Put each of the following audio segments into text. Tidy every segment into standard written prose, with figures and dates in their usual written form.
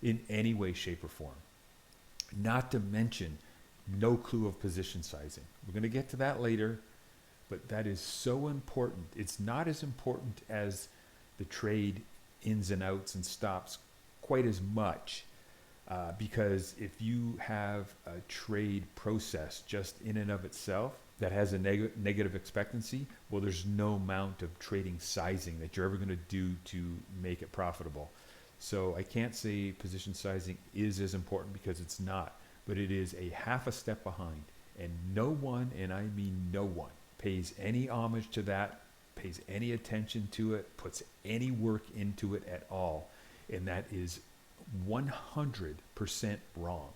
in any way, shape, or form. Not to mention, no clue of position sizing. We're going to get to that later, but that is so important. It's not as important as the trade ins and outs and stops quite as much, because if you have a trade process just in and of itself that has a negative expectancy, well, there's no amount of trading sizing that you're ever going to do to make it profitable. So I can't say position sizing is as important, because it's not, but it is a half a step behind. And no one, and I mean no one, pays any homage to that, pays any attention to it, puts any work into it at all. And that is 100% wrong.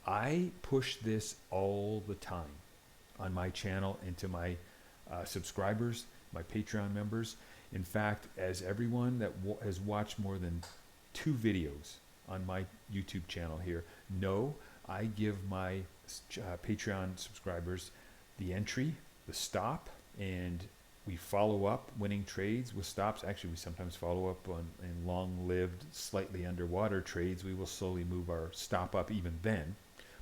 I push this all the time on my channel and to my subscribers, my Patreon members. In fact, as everyone that has watched more than 2 videos on my YouTube channel here know, I give my Patreon subscribers the entry, the stop, and we follow up winning trades with stops. Actually, we sometimes follow up on in long-lived, slightly underwater trades. We will slowly move our stop up even then.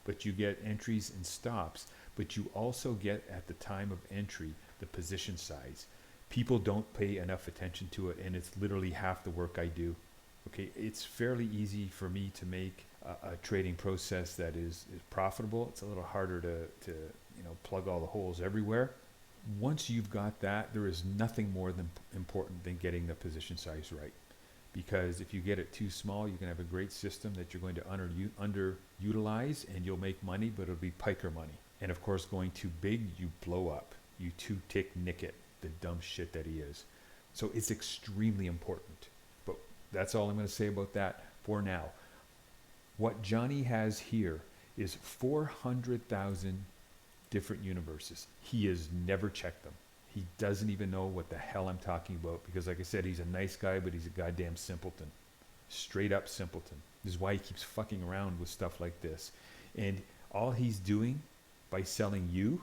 But you get entries and stops, but you also get, at the time of entry, the position size. People don't pay enough attention to it, and it's literally half the work I do. Okay, it's fairly easy for me to make a trading process that is profitable. It's a little harder to plug all the holes everywhere. Once you've got that, there is nothing more than important than getting the position size right. Because if you get it too small, you can have a great system that you're going to underutilize, and you'll make money, but it'll be piker money. And of course, going too big, you blow up. You two-tick Nicket, the dumb shit that he is. So it's extremely important. But that's all I'm going to say about that for now. What Johnny has here is 400,000 different universes. He has never checked them. He doesn't even know what the hell I'm talking about, because like I said, he's a nice guy, but he's a goddamn simpleton. Straight up simpleton. This is why he keeps fucking around with stuff like this. And all he's doing by selling you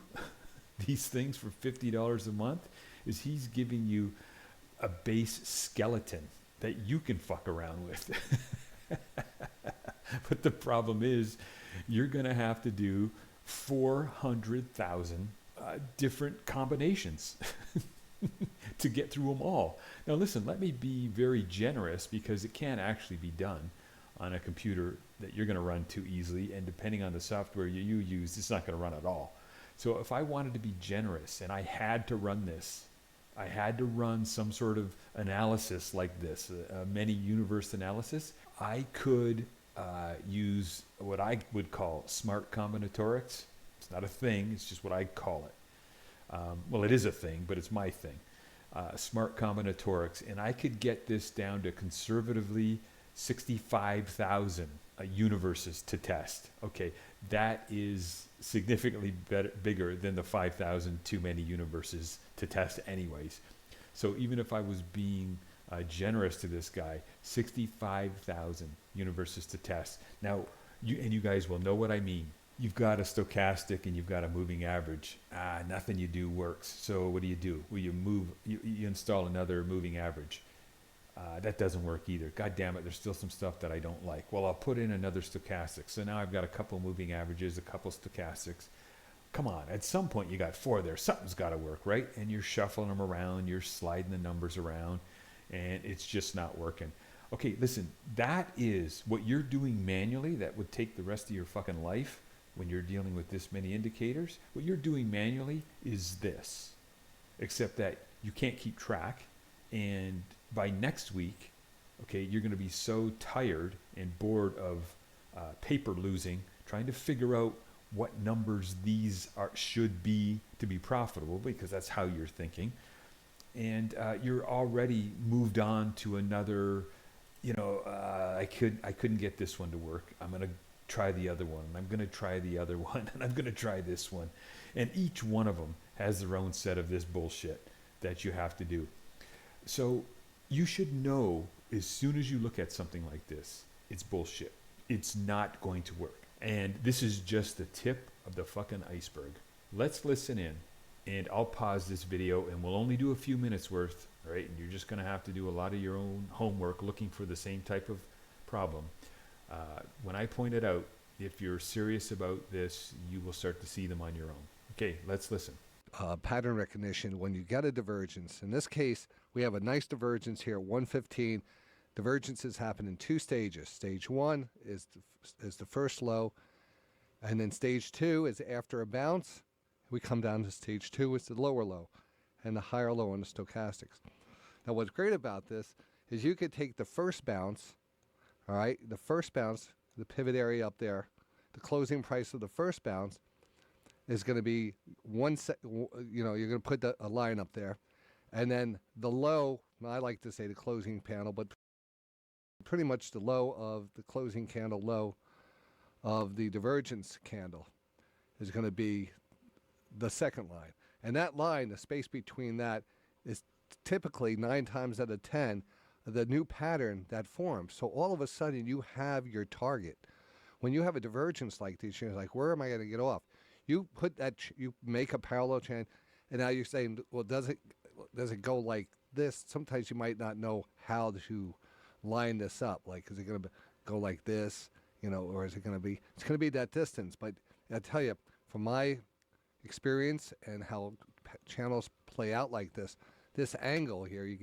these things for $50 a month is he's giving you a base skeleton that you can fuck around with. But the problem is, you're going to have to do 400,000 different combinations to get through them all. Now listen, let me be very generous, because it can't actually be done on a computer that you're going to run too easily, and depending on the software you use, it's not going to run at all. So if I wanted to be generous and I had to run this, I had to run some sort of analysis like this, a many universe analysis, I could use what I would call smart combinatorics. It's not a thing, it's just what I call it. Well, it is a thing, but it's my thing. Smart combinatorics. And I could get this down to conservatively 65,000 universes to test. Okay, that is significantly bigger than the 5,000 too many universes to test anyways. So even if I was being generous to this guy, 65,000 universes to test. Now, you guys will know what I mean. You've got a stochastic and you've got a moving average. Nothing you do works. So what do? Well, you install another moving average. That doesn't work either. God damn it, there's still some stuff that I don't like. Well, I'll put in another stochastic. So now I've got a couple moving averages, a couple stochastics. Come on, at some point you got 4 there. Something's got to work, right? And you're shuffling them around, you're sliding the numbers around, and it's just not working. Okay, listen, that is what you're doing manually that would take the rest of your fucking life when you're dealing with this many indicators. What you're doing manually is this, except that you can't keep track, and by next week, okay, you're going to be so tired and bored of paper losing, trying to figure out what numbers these should be to be profitable, because that's how you're thinking. And you're already moved on to another, I couldn't get this one to work. I'm going to try the other one, and I'm going to try the other one, and I'm going to try this one. And each one of them has their own set of this bullshit that you have to do. So you should know as soon as you look at something like this, it's bullshit. It's not going to work. And this is just the tip of the fucking iceberg. Let's listen in, and I'll pause this video, and we'll only do a few minutes worth, right? And you're just going to have to do a lot of your own homework looking for the same type of problem. When I point it out, if you're serious about this, you will start to see them on your own. Okay, let's listen. Pattern recognition when you get a divergence. In this case, we have a nice divergence here, 115. Divergences happen in two stages. Stage one is the first low, and then stage two is after a bounce. We come down to stage two, it's the lower low, and the higher low on the stochastics. Now, what's great about this is you could take the first bounce, all right, the first bounce, the pivot area up there, the closing price of the first bounce is going to be you're going to put a line up there, and then the low, I like to say the closing panel, but pretty much the low of the closing candle low of the divergence candle is going to be the second line. And that line, the space between that, is typically 9 times out of 10 the new pattern that forms. So all of a sudden you have your target. When you have a divergence like this, you're like, where am I going to get off? You put that, you make a parallel chain, and now you're saying, well, does it go like this? Sometimes you might not know how to line this up. Like, is it going to go like this, or is it going to be? It's going to be that distance. But I tell you, from my experience and how channels play out like this angle here, you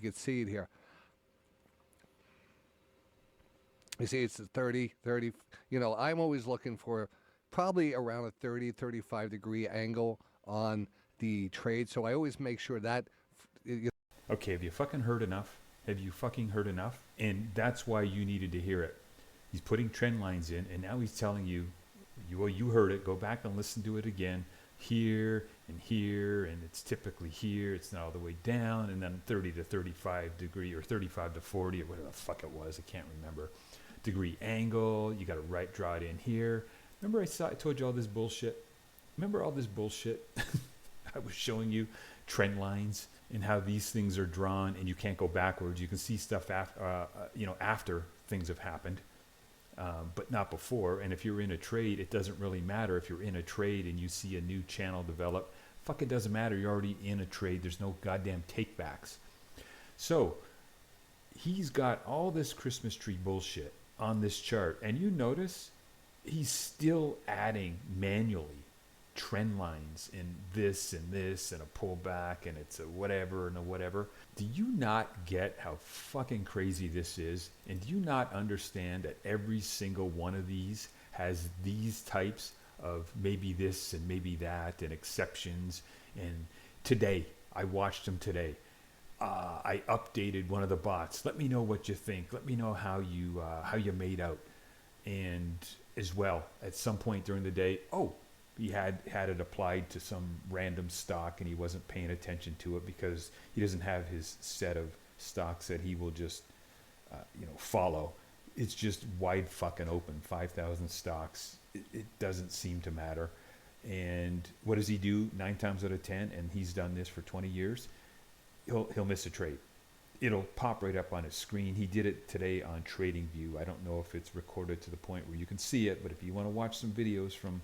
could see it here. You see, it's a 30. I'm always looking for probably around a 30, 35 degree angle on the trade. So I always make sure that. Okay, have you fucking heard enough? Have you fucking heard enough? And that's why you needed to hear it. He's putting trend lines in, and now he's telling you, you heard it, go back and listen to it again. Here, and it's typically here, it's not all the way down, and then 30 to 35 degree, or 35 to 40, or whatever the fuck it was, I can't remember, degree angle, you got to draw it in here. Remember I told you all this bullshit? Remember all this bullshit? I was showing you trend lines and how these things are drawn, and you can't go backwards. You can see stuff after things have happened, but not before. And if you're in a trade, it doesn't really matter. If you're in a trade and you see a new channel develop, fuck, it doesn't matter. You're already in a trade. There's no goddamn takebacks. So he's got all this Christmas tree bullshit on this chart, and you notice he's still adding manually trend lines in this and this and a pullback, and it's a whatever and a whatever. Do you not get how fucking crazy this is? And do you not understand that every single one of these has these types of maybe this and maybe that and exceptions? And today, I watched them today. I updated one of the bots. Let me know what you think. Let me know how you made out. And as well, at some point during the day, he had it applied to some random stock, and he wasn't paying attention to it because he doesn't have his set of stocks that he will just follow. It's just wide fucking open, 5,000 stocks. It doesn't seem to matter. And what does he do 9 times out of 10? And he's done this for 20 years. He'll miss a trade. It'll pop right up on his screen. He did it today on TradingView. I don't know if it's recorded to the point where you can see it, but if you want to watch some videos from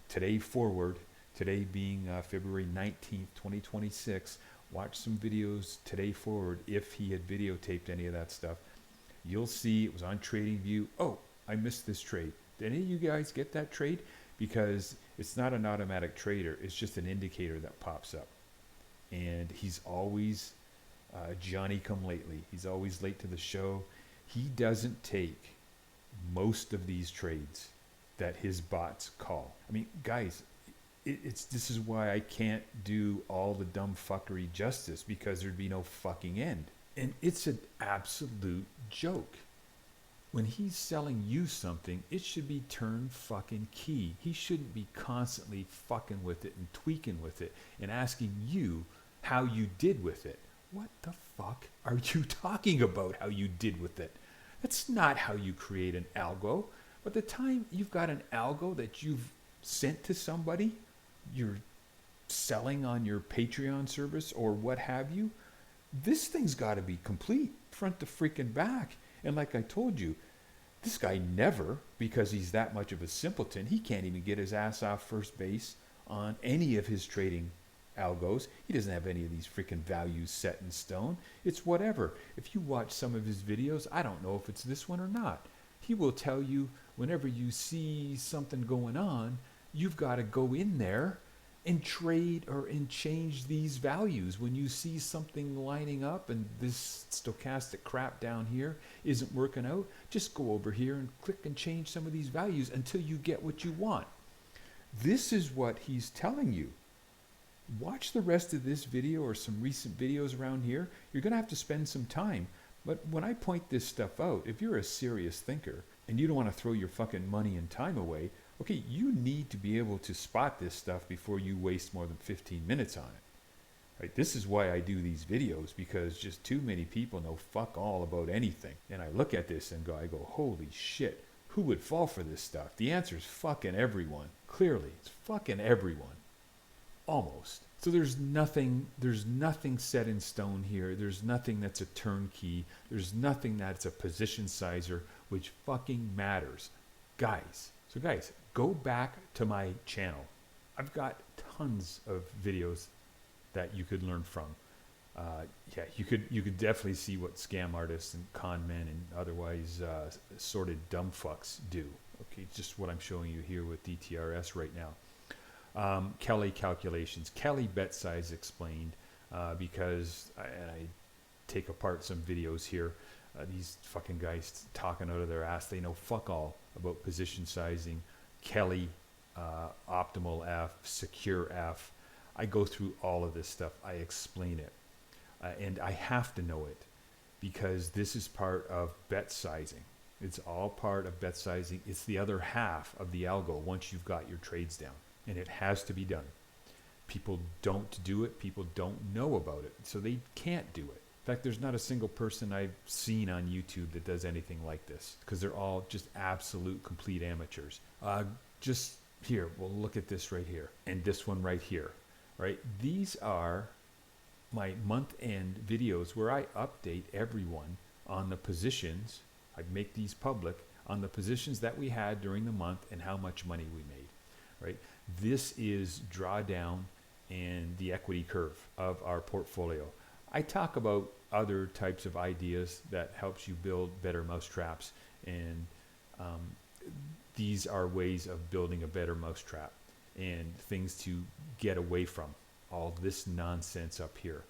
today forward, today being February 19th, 2026, watch some videos today forward. If he had videotaped any of that stuff, you'll see it was on TradingView. Oh, I missed this trade. Did any of you guys get that trade? Because it's not an automatic trader. It's just an indicator that pops up. And he's always Johnny come lately. He's always late to the show. He doesn't take most of these trades that his bots call. I mean, guys, this is why I can't do all the dumb fuckery justice, because there'd be no fucking end. And it's an absolute joke. When he's selling you something, it should be turn fucking key. He shouldn't be constantly fucking with it and tweaking with it and asking you how you did with it. What the fuck are you talking about how you did with it? That's not how you create an algo. But the time you've got an algo that you've sent to somebody, you're selling on your Patreon service or what have you, this thing's got to be complete, front to freaking back. And like I told you, this guy never, because he's that much of a simpleton, he can't even get his ass off first base on any of his trading algos. He doesn't have any of these freaking values set in stone. It's whatever. If you watch some of his videos, I don't know if it's this one or not. he will tell you whenever you see something going on, you've got to go in there and trade and change these values. When you see something lining up and this stochastic crap down here isn't working out, just go over here and click and change some of these values until you get what you want. This is what he's telling you. Watch the rest of this video or some recent videos around here. You're going to have to spend some time. But when I point this stuff out, if you're a serious thinker and you don't want to throw your fucking money and time away, okay, you need to be able to spot this stuff before you waste more than 15 minutes on it. Right? This is why I do these videos, because just too many people know fuck all about anything. And I look at this and I go, holy shit, who would fall for this stuff? The answer is fucking everyone. Clearly, it's fucking everyone. Almost. So there's nothing set in stone here. There's nothing that's a turnkey. There's nothing that's a position sizer, which fucking matters. Guys, go back to my channel. I've got tons of videos that you could learn from. You could definitely see what scam artists and con men and otherwise sorted dumb fucks do. Okay, just what I'm showing you here with DTRS right now. Kelly calculations, Kelly bet size explained, because I take apart some videos here. These fucking guys talking out of their ass. They know fuck all about position sizing, Kelly, optimal F, secure F. I go through all of this stuff. I explain it. And I have to know it because this is part of bet sizing. It's all part of bet sizing. It's the other half of the algo once you've got your trades down. And it has to be done. People don't do it. People don't know about it. So they can't do it. In fact, there's not a single person I've seen on YouTube that does anything like this because they're all just absolute complete amateurs. Just here, we'll look at this right here and this one right here, right? These are my month-end videos where I update everyone on the positions. I make these public on the positions that we had during the month and how much money we made, right? This is drawdown and the equity curve of our portfolio. I talk about other types of ideas that helps you build better mousetraps, and these are ways of building a better mousetrap and things to get away from all this nonsense up here.